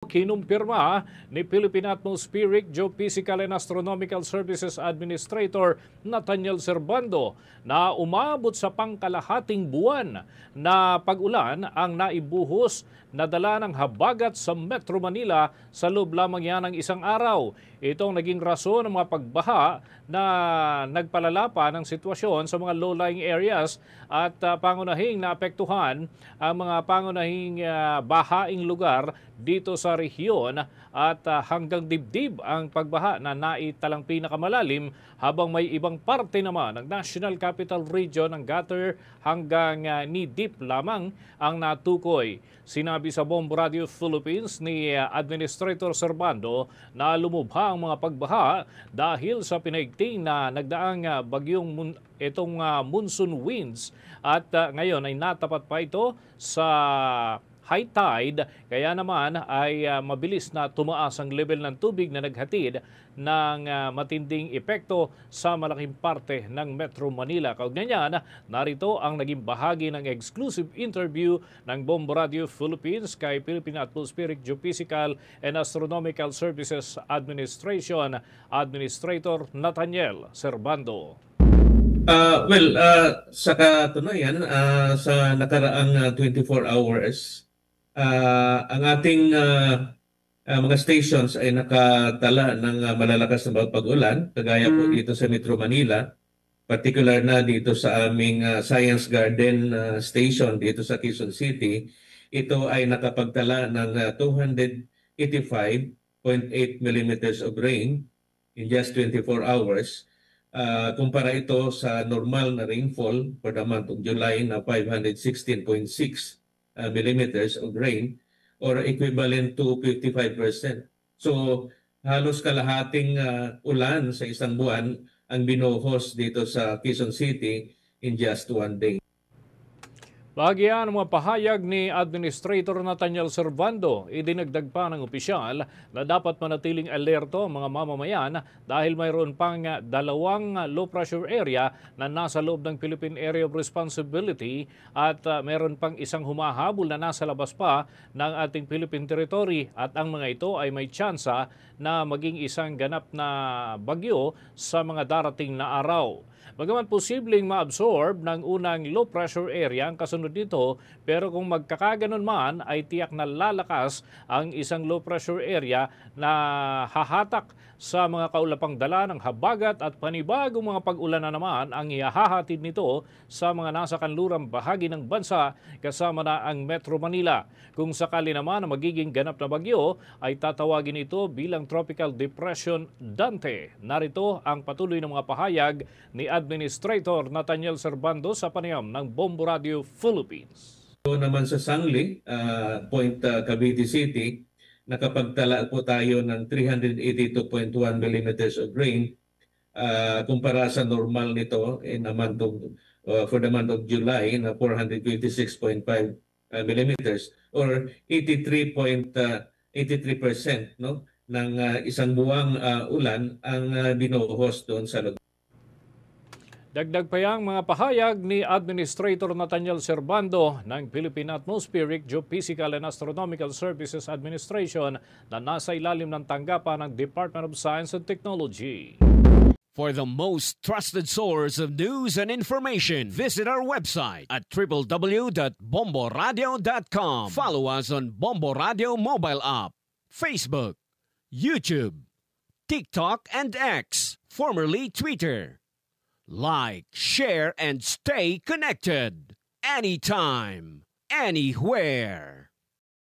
Kinumpirma ni Philippine Atmospheric, Geophysical and Astronomical Services Administrator Nathaniel Servando na umabot sa pangkalahating buwan na pag-ulan ang naibuhos na dala ng habagat sa Metro Manila sa loob lamang yan ng isang araw. Itong naging rason ng mga pagbaha na nagpalala pa ng sitwasyon sa mga low-lying areas at pangunahing naapektuhan ang mga pangunahing bahaing lugar dito sa rehiyon at hanggang dibdib ang pagbaha na naitalang pinakamalalim habang may ibang parte naman ng National Capital Region ng gutter hanggang knee-deep lamang ang natukoy. Sinabi sa Bombo Radio Philippines ni Administrator Servando na lumubha ang mga pagbaha dahil sa pinaigting na nagdaang bagyong itong monsoon winds at ngayon ay natapat pa ito sa high tide, kaya naman ay mabilis na tumaas ang level ng tubig na naghatid ng matinding epekto sa malaking parte ng Metro Manila. Kaugnay niyan, narito ang naging bahagi ng exclusive interview ng Bombo Radio Philippines kay Philippine Atmospheric, Geophysical and Astronomical Services Administration Administrator Nathaniel Servando. Sa katunayan, sa nakaraang 24 hours, ang ating mga stations ay nakatala ng malalakas na pag-ulan, kagaya po dito sa Metro Manila, particular na dito sa aming Science Garden station dito sa Quezon City. Ito ay nakapagtala ng 285.8 millimeters of rain in just 24 hours. Kumpara ito sa normal na rainfall for the month of July na 516.6 millimeters of rain or equivalent to 55%. So halos kalahating ulan sa isang buwan ang binuhos dito sa Quezon City in just one day. Bahagyan ang mga pahayag ni Administrator Nathaniel Servando. Idinagdag pa ng opisyal na dapat manatiling alerto ang mga mamamayan dahil mayroon pang dalawang low pressure area na nasa loob ng Philippine Area of Responsibility at mayroon pang isang humahabol na nasa labas pa ng ating Philippine territory at ang mga ito ay may tsansa na maging isang ganap na bagyo sa mga darating na araw. Bagaman posibleng ma-absorb ng unang low pressure area ang kasunod nito, pero kung magkakaganon man ay tiyak na lalakas ang isang low pressure area na hahatak sa mga kaulapang dala ng habagat at panibagong mga pag-ulan na naman ang ihahatid nito sa mga nasa kanlurang bahagi ng bansa kasama na ang Metro Manila. Kung sakali naman na magiging ganap na bagyo ay tatawagin ito bilang Tropical Depression Dante. Narito ang patuloy ng mga pahayag ni Administrator Nathaniel Servando sa panayam ng Bombo Radio Philippines. So naman sa Sangli, Point Cavite City, nakapagtala po tayo ng 382.1 millimeters of rain kumpara sa normal nito for the month of July na 456.5 millimeters or 83% no, ng isang buwang ulan ang binuhos doon sa lugar. Dagdag pa yang mga pahayag ni Administrator Nathaniel Servando ng Philippine Atmospheric, Geophysical and Astronomical Services Administration na nasa ilalim ng tanggapan ng Department of Science and Technology. For the most trusted source of news and information, visit our website at www.bomboradio.com. Follow us on Bombo Radio mobile app, Facebook, YouTube, TikTok, and X, formerly Twitter. Like, share, and stay connected. Anytime, anywhere.